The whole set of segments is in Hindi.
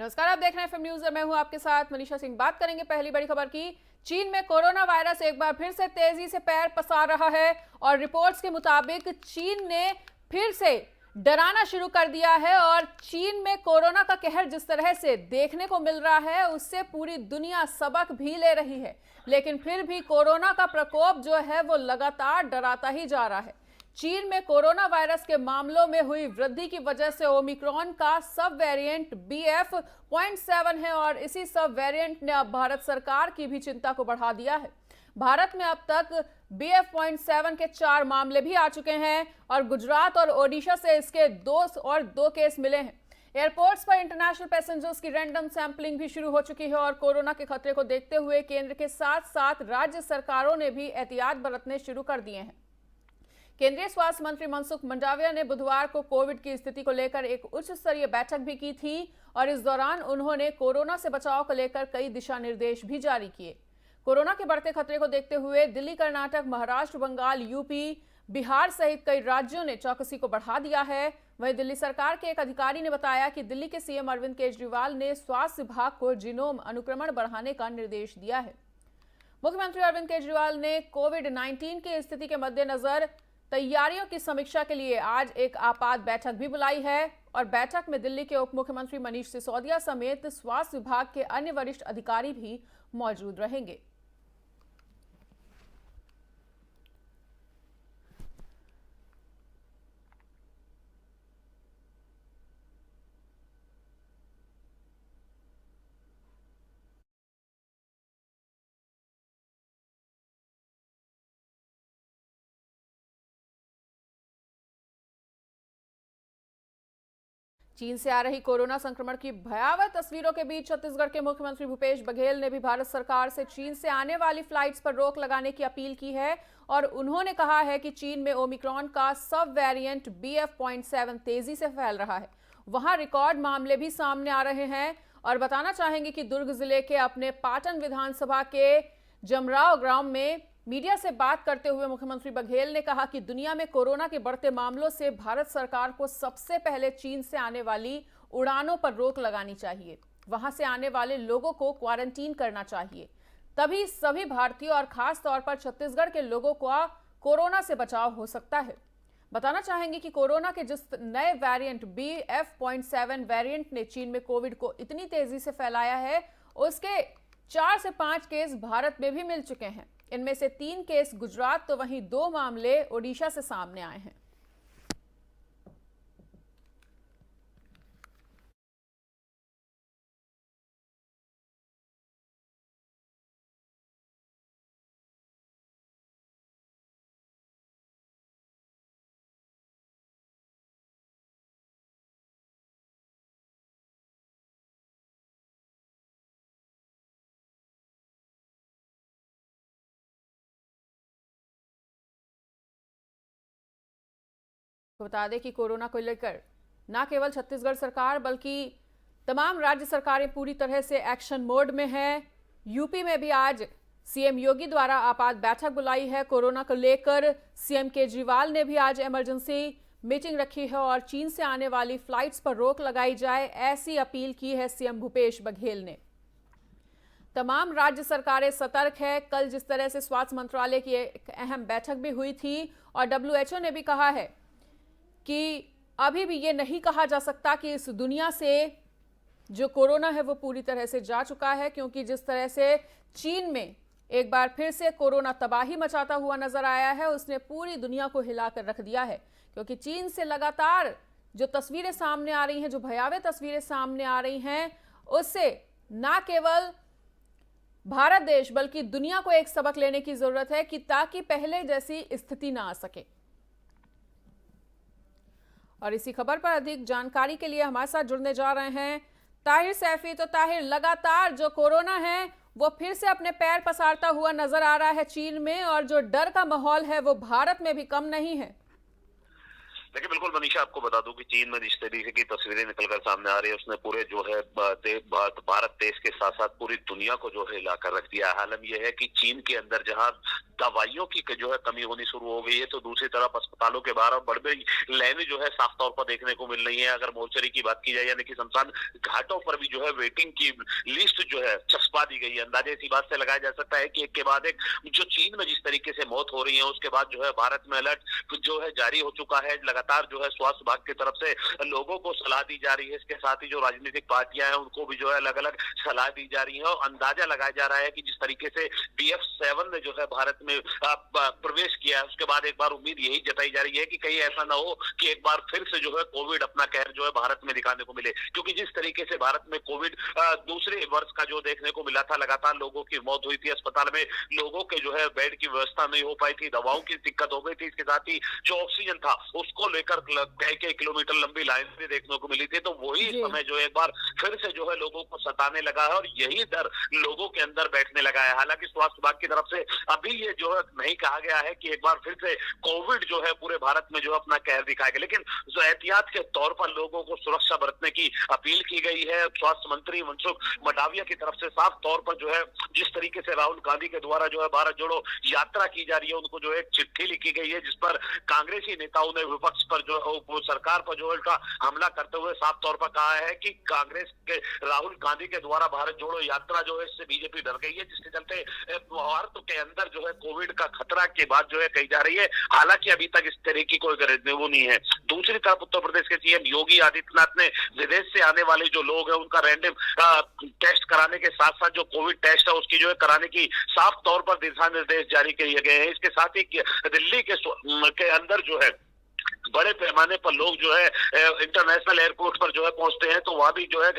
नमस्कार, आप देख रहे हैं एफएम न्यूज और मैं हूं आपके साथ मनीषा सिंह। बात करेंगे पहली बड़ी खबर की। चीन में कोरोना वायरस एक बार फिर से तेजी से पैर पसार रहा है और रिपोर्ट्स के मुताबिक चीन ने फिर से डराना शुरू कर दिया है और चीन में कोरोना का कहर जिस तरह से देखने को मिल रहा है उससे पूरी दुनिया सबक भी ले रही है। लेकिन फिर भी कोरोना का प्रकोप जो है वो लगातार डराता ही जा रहा है। चीन में कोरोना वायरस के मामलों में हुई वृद्धि की वजह से ओमिक्रॉन का सब वेरिएंट BF.7 है और इसी सब वेरिएंट ने अब भारत सरकार की भी चिंता को बढ़ा दिया है। भारत में अब तक BF.7 के 4 मामले भी आ चुके हैं और गुजरात और ओडिशा से इसके 2 केस मिले हैं। एयरपोर्ट्स पर इंटरनेशनल पैसेंजर्स की रैंडम सैंपलिंग भी शुरू हो चुकी है और कोरोना के खतरे को देखते हुए केंद्र के साथ साथ राज्य सरकारों ने भी एहतियात बरतने शुरू कर दिए हैं। केंद्रीय स्वास्थ्य मंत्री मनसुख मंडाविया ने बुधवार को कोविड की स्थिति को लेकर एक उच्च स्तरीय बैठक भी की थी और इस दौरान उन्होंने कोरोना से बचाव को लेकर कई दिशा निर्देश भी जारी किए। कोरोना के बढ़ते खतरे को देखते हुए दिल्ली, कर्नाटक, महाराष्ट्र, बंगाल, यूपी, बिहार सहित कई राज्यों ने चौकसी को बढ़ा दिया है। वहीं दिल्ली सरकार के एक अधिकारी ने बताया कि दिल्ली के सीएम अरविंद केजरीवाल ने स्वास्थ्य विभाग को जीनोम अनुक्रमण बढ़ाने का निर्देश दिया है। मुख्यमंत्री अरविंद केजरीवाल ने कोविड-19 की स्थिति के मद्देनजर तैयारियों की समीक्षा के लिए आज एक आपात बैठक भी बुलाई है और बैठक में दिल्ली के उप मुख्यमंत्री मनीष सिसोदिया समेत स्वास्थ्य विभाग के अन्य वरिष्ठ अधिकारी भी मौजूद रहेंगे। चीन से आ रही कोरोना संक्रमण की भयावह तस्वीरों के बीच छत्तीसगढ़ के मुख्यमंत्री भूपेश बघेल ने भी भारत सरकार से चीन से आने वाली फ्लाइट्स पर रोक लगाने की अपील की है और उन्होंने कहा है कि चीन में ओमिक्रॉन का सब वेरिएंट BF.7 तेजी से फैल रहा है। वहां रिकॉर्ड मामले भी सामने आ रहे हैं और बताना चाहेंगे कि दुर्ग जिले के अपने पाटन विधानसभा के जमराव ग्राम में मीडिया से बात करते हुए मुख्यमंत्री बघेल ने कहा कि दुनिया में कोरोना के बढ़ते मामलों से भारत सरकार को सबसे पहले चीन से आने वाली उड़ानों पर रोक लगानी चाहिए। वहां से आने वाले लोगों को क्वारंटीन करना चाहिए, तभी सभी भारतीयों और खास तौर पर छत्तीसगढ़ के लोगों का कोरोना से बचाव हो सकता है। बताना चाहेंगे कि कोरोना के जिस नए वेरिएंट BF.7 वेरिएंट ने चीन में कोविड को इतनी तेजी से फैलाया है उसके 4 से 5 केस भारत में भी मिल चुके हैं। इनमें से 3 केस गुजरात तो वहीं 2 मामले ओडिशा से सामने आए हैं। तो बता दें कि कोरोना को लेकर न केवल छत्तीसगढ़ सरकार बल्कि तमाम राज्य सरकारें पूरी तरह से एक्शन मोड में हैं। यूपी में भी आज सीएम योगी द्वारा आपात बैठक बुलाई है। कोरोना को लेकर सीएम केजरीवाल ने भी आज इमरजेंसी मीटिंग रखी है और चीन से आने वाली फ्लाइट्स पर रोक लगाई जाए, ऐसी अपील की है सीएम भूपेश बघेल ने। तमाम राज्य सरकारें सतर्क है। कल जिस तरह से स्वास्थ्य मंत्रालय की एक अहम बैठक भी हुई थी और WHO ने भी कहा है कि अभी भी ये नहीं कहा जा सकता कि इस दुनिया से जो कोरोना है वो पूरी तरह से जा चुका है, क्योंकि जिस तरह से चीन में एक बार फिर से कोरोना तबाही मचाता हुआ नजर आया है उसने पूरी दुनिया को हिलाकर रख दिया है। क्योंकि चीन से लगातार जो तस्वीरें सामने आ रही हैं, जो भयावह तस्वीरें सामने आ रही हैं, उससे ना केवल भारत देश बल्कि दुनिया को एक सबक लेने की जरूरत है कि ताकि पहले जैसी स्थिति ना आ सके। और इसी खबर पर अधिक जानकारी के लिए हमारे साथ जुड़ने जा रहे हैं ताहिर सैफी। तो ताहिर, लगातार जो कोरोना है वो फिर से अपने पैर पसारता हुआ नजर आ रहा है चीन में और जो डर का माहौल है वो भारत में भी कम नहीं है। देखिए बिल्कुल मनीषा, आपको बता दूं कि चीन में जिस तरीके की तस्वीरें निकलकर सामने आ रही है, उसने पूरे जो है भारत देश के साथ साथ पूरी दुनिया को जो है हिलाकर रख दिया है। हालत यह है कि चीन के अंदर जहां दवाइयों की जो है कमी होनी शुरू हो गई है, तो दूसरी तरफ अस्पतालों के बाहर बड़ी बड़ी लाइनें जो है साफ तौर पर देखने को मिल रही है। अगर मोर्चरी की बात की जाए यानी कि शमशान घाटों पर भी जो है वेटिंग की लिस्ट जो है चस्पा दी गई है। अंदाजे इसी बात से लगाया जा सकता है कि एक के बाद एक जो चीन में जिस तरीके से मौत हो रही है, उसके बाद जो है भारत में अलर्ट जो है जारी हो चुका है। लगातार जो है स्वास्थ्य विभाग की तरफ से लोगों को सलाह दी जा रही है। इसके साथ ही जो राजनीतिक पार्टियां हैं उनको भी जो है अलग अलग सलाह दी जा रही है और अंदाजा लगाया जा रहा है कि जिस तरीके से BF7 ने जो है भारत में प्रवेश किया है, उसके बाद एक बार उम्मीद यही जताई जा रही है कि कहीं ऐसा ना हो कि एक बार फिर से जो है कोविड अपना कहर जो है भारत में दिखाने को मिले। क्योंकि जिस तरीके से भारत में कोविड दूसरे वर्ष का जो देखने को मिला था, लगातार लोगों की मौत हुई थी, अस्पताल में लोगों के जो है बेड की व्यवस्था नहीं हो पाई थी, दवाओं की दिक्कत हो गई थी, इसके साथ ही जो ऑक्सीजन था उसको लेकर कई किलोमीटर लंबी लाइन भी देखने को मिली थी। तो वही समय जो एक बार फिर से जो है लोगों को सताने लगा है और यही डर लोगों के अंदर बैठने लगा है। हालांकि स्वास्थ्य विभाग की तरफ से अभी ये जो है नहीं कहा गया है कि एक बार फिर से कोविड जो है पूरे भारत में जो अपना कहर दिखाएगा, लेकिन जो एहतियात के तौर पर लोगों को सुरक्षा बरतने की अपील की गई है। स्वास्थ्य मंत्री मनसुख मंडाविया की तरफ से साफ तौर पर जो है जिस तरीके से राहुल गांधी के द्वारा जो है भारत जोड़ो यात्रा की जा रही है, उनको जो एक चिट्ठी लिखी गई है जिस पर कांग्रेसी नेताओं ने विपक्ष पर जो सरकार पर जो उल्टा हमला करते हुए साफ तौर पर कहा है कि कांग्रेस के राहुल गांधी के द्वारा भारत जोड़ो यात्रा जो है इससे बीजेपी डर गई है, जिसके चलते भारत के अंदर जो है कोविड का खतरा की बात जो है कही जा रही है। हालांकि अभी तक इस तरह की कोई वो नहीं है। दूसरी तरफ उत्तर प्रदेश के CM योगी आदित्यनाथ ने विदेश से आने वाले जो लोग हैं उनका रैंडम टेस्ट कराने के साथ साथ जो कोविड टेस्ट है उसकी जो है कराने की साफ तौर पर दिशा निर्देश जारी किए गए हैं। इसके साथ ही दिल्ली के अंदर जो है बड़े पैमाने पर लोग जो है इंटरनेशनल एयरपोर्ट पर जो है पहुंचते हैं, तो वहां भी जो है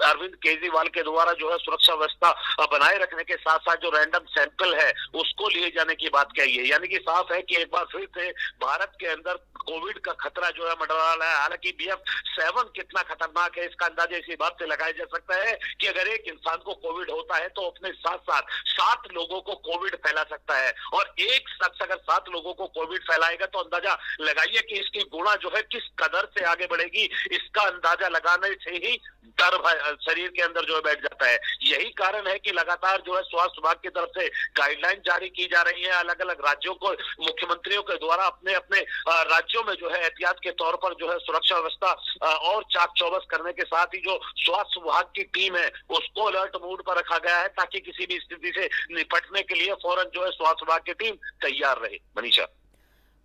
अरविंद केजरीवाल के द्वारा जो है सुरक्षा व्यवस्था बनाए रखने के साथ साथ जो रैंडम सैंपल है उसको लिए जाने की बात कही है। यानी कि साफ है कि एक बार फिर से भारत के अंदर कोविड का खतरा जो है मंडरा रहा है। हालांकि BF7 कितना खतरनाक है इसका अंदाजा इसी बात से लगाया जा सकता है कि अगर एक इंसान को कोविड होता है तो अपने साथ साथ 7 लोगों को कोविड फैला सकता है, और एक शख्स अगर 7 लोगों को कोविड फैलाएगा तो अंदाजा लगाइए कि इसकी गुणा जो है किस कदर से आगे बढ़ेगी। इसका अंदाजा लगाने से ही डर शरीर के अंदर जो है बैठ जाता है। यही कारण है कि लगातार जो है स्वास्थ्य विभाग की तरफ से गाइडलाइन जारी की जा रही है। अलग अलग राज्यों को मुख्यमंत्रियों के द्वारा अपने अपने राज्यों में जो है एहतियात के तौर पर जो है सुरक्षा व्यवस्था और चाक चौबस करने के साथ ही जो स्वास्थ्य विभाग की टीम है उसको अलर्ट मोड पर रखा गया है ताकि किसी भी स्थिति से निपटने के लिए फौरन जो है स्वास्थ्य विभाग की टीम तैयार रहे। मनीषा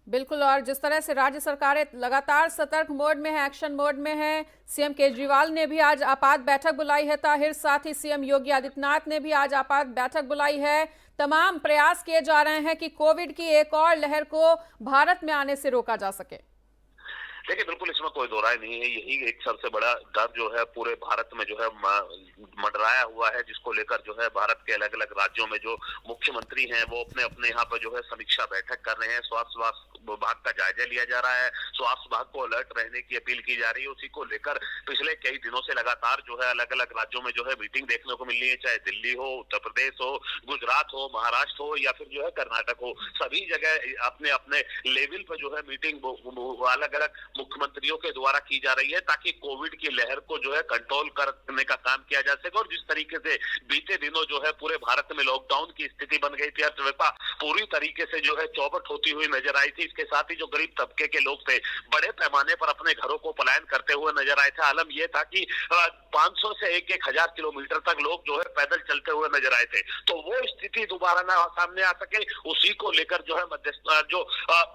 बिल्कुल, और जिस तरह से राज्य सरकारें लगातार सतर्क मोड में है, एक्शन मोड में है, CM केजरीवाल ने भी आज आपात बैठक बुलाई है ताहिर, साथ ही CM योगी आदित्यनाथ ने भी आज आपात बैठक बुलाई है। तमाम प्रयास किए जा रहे हैं कि कोविड की एक और लहर को भारत में आने से रोका जा सके। देखिए बिल्कुल इसमें कोई दो राय नहीं है। यही एक सबसे बड़ा डर जो है पूरे भारत में जो है मंडराया हुआ है, जिसको लेकर जो है भारत के अलग अलग राज्यों में जो मुख्यमंत्री हैं वो अपने अपने यहाँ पर जो है समीक्षा बैठक कर रहे हैं। स्वास्थ्य विभाग का जायजा लिया जा रहा है, स्वास्थ्य विभाग को अलर्ट रहने की अपील की जा रही है। उसी को लेकर पिछले कई दिनों से लगातार जो है अलग अलग राज्यों में जो है मीटिंग देखने को मिल रही है, चाहे दिल्ली हो, उत्तर प्रदेश हो, गुजरात हो, महाराष्ट्र हो या फिर जो है कर्नाटक हो। सभी जगह अपने अपने लेवल पर जो है मीटिंग अलग अलग मुख्यमंत्रियों के द्वारा की जा रही है ताकि कोविड की लहर को जो है कंट्रोल करने का काम किया जा सके। और जिस तरीके से बीते दिनों जो है पूरे भारत में लॉकडाउन की स्थिति बन गई थी, अर्थव्यवस्था पूरी तरीके से जो है चौपट होती हुई नजर आई थी। इसके साथ ही जो गरीब तबके के लोग थे बड़े पैमाने पर अपने घरों को पलायन करते हुए नजर आए थे। आलम यह था कि 500 से 1,000 किलोमीटर तक लोग जो है पैदल चलते हुए नजर आए थे। तो वो स्थिति दोबारा ना सामने आ सके, उसी को लेकर जो है जो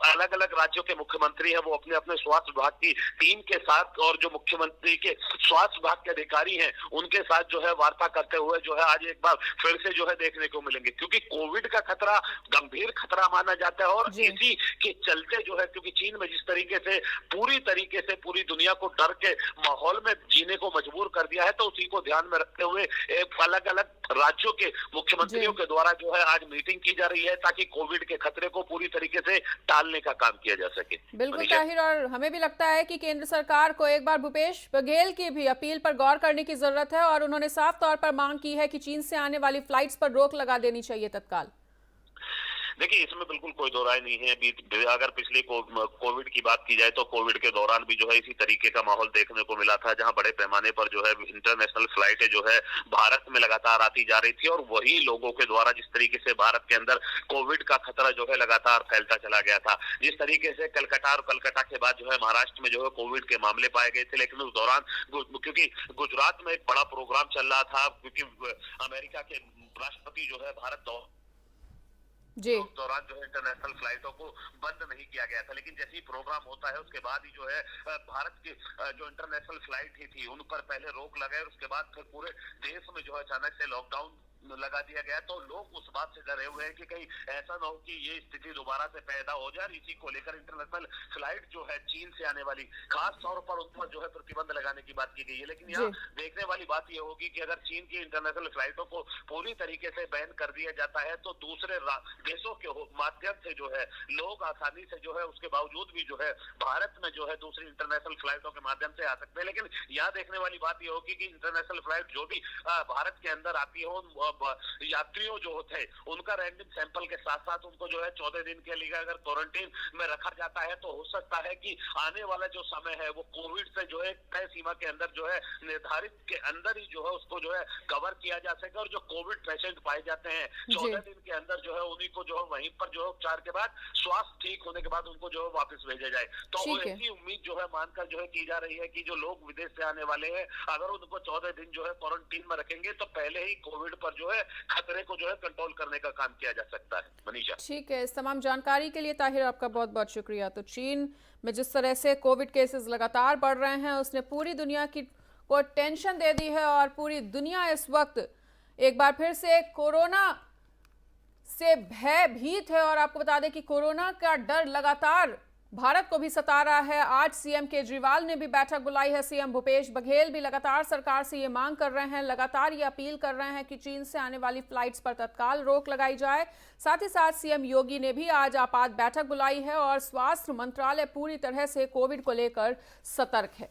अलग अलग राज्यों के मुख्यमंत्री है वो अपने अपने स्वास्थ्य विभाग की टीम के साथ और जो मुख्यमंत्री के स्वास्थ्य विभाग के अधिकारी हैं उनके साथ जो है वार्ता करते हुए जो है आज एक बार फिर से जो है देखने को मिलेंगे। क्योंकि कोविड का खतरा गंभीर खतरा माना जाता है और इसी के चलते जो है, क्योंकि चीन में जिस तरीके से पूरी दुनिया को डर के माहौल में जीने को मजबूर कर दिया है, तो उसी को ध्यान में रखते हुए एक अलग अलग राज्यों के मुख्यमंत्रियों के द्वारा जो है आज मीटिंग की जा रही है ताकि कोविड के खतरे को पूरी तरीके से टालने का काम किया जा सके। बिल्कुल ताहिर, और हमें भी लगता है कि केंद्र सरकार को एक बार भूपेश बघेल की भी अपील पर गौर करने की जरूरत है और उन्होंने साफ तौर पर मांग की है कि चीन से आने वाली फ्लाइट्स पर रोक लगा देनी चाहिए तत्काल। देखिए, इसमें बिल्कुल कोई दो राय नहीं है। अगर पिछले कोविड की बात की जाए तो कोविड के दौरान भी जो है इसी तरीके का माहौल देखने को मिला था, जहां बड़े पैमाने पर जो है इंटरनेशनल फ्लाइटें जो है भारत में लगातार आती जा रही थी, और वही लोगों के द्वारा जिस तरीके से भारत के अंदर कोविड का खतरा जो है लगातार फैलता चला गया था। जिस तरीके से कलकत्ता और कलकत्ता के बाद जो है महाराष्ट्र में जो है कोविड के मामले पाए गए थे, लेकिन उस दौरान क्योंकि गुजरात में एक बड़ा प्रोग्राम चल रहा था, क्योंकि अमेरिका के राष्ट्रपति जो है भारत जी। उस दौरान जो है इंटरनेशनल फ्लाइटों को बंद नहीं किया गया था, लेकिन जैसे ही प्रोग्राम होता है उसके बाद ही जो है भारत की जो इंटरनेशनल फ्लाइट ही थी उन पर पहले रोक लगाए, और उसके बाद फिर पूरे देश में जो है अचानक से लॉकडाउन लगा दिया गया। तो लोग उस बात से डरे हुए हैं कि कहीं ऐसा ना हो कि ये स्थिति दोबारा से पैदा हो जाए। इसी को लेकर इंटरनेशनल फ्लाइट जो है चीन से आने वाली, खास तौर पर उन पर जो है प्रतिबंध लगाने की बात की गई है। लेकिन यहाँ देखने वाली बात यह होगी कि अगर चीन की इंटरनेशनल फ्लाइटों को पूरी तरीके से बैन कर दिया जाता है तो दूसरे देशों के माध्यम से जो है लोग आसानी से जो है उसके बावजूद भी जो है भारत में जो है दूसरी इंटरनेशनल फ्लाइटों के माध्यम से आ सकते हैं। लेकिन यहाँ देखने वाली बात यह होगी कि इंटरनेशनल फ्लाइट जो भी भारत के अंदर आती हो, यात्रियों जो होते हैं उनका रैंडम सैंपल के साथ साथ उनको जो है 14 दिन के लिए अगर क्वारंटीन में रखा जाता है तो हो सकता है कि आने वाला जो समय है वो कोविड से जो है तय सीमा के अंदर जो है निर्धारित के अंदर ही जो है उसको जो है कवर किया जा सके, और जो कोविड पेशेंट पाए जाते हैं 14 दिन के अंदर जो है उन्हीं को जो है वहीं पर जो है उपचार के बाद स्वास्थ्य ठीक होने के बाद उनको जो है वापस भेजा जाए। तो ऐसी उम्मीद जो है मानकर जो है की जा रही है कि जो लोग विदेश से आने वाले हैं अगर उनको 14 दिन जो है क्वारंटीन में रखेंगे तो पहले ही कोविड पर जो है खतरे को जो है कंट्रोल करने का काम किया जा सकता है। मनीषा, ठीक है, इस तमाम जानकारी के लिए ताहिर आपका बहुत बहुत शुक्रिया। तो चीन में जिस तरह से कोविड केसेस लगातार बढ़ रहे हैं उसने पूरी दुनिया की को टेंशन दे दी है, और पूरी दुनिया इस वक्त एक बार फिर से कोरोना से भयभीत है। और आपको बता दें कि कोरोना का डर लगातार भारत को भी सता रहा है। आज सीएम केजरीवाल ने भी बैठक बुलाई है। सीएम भूपेश बघेल भी लगातार सरकार से ये मांग कर रहे हैं, लगातार ये अपील कर रहे हैं कि चीन से आने वाली फ्लाइट्स पर तत्काल रोक लगाई जाए। साथ ही साथ सीएम योगी ने भी आज आपात बैठक बुलाई है, और स्वास्थ्य मंत्रालय पूरी तरह से कोविड को लेकर सतर्क है।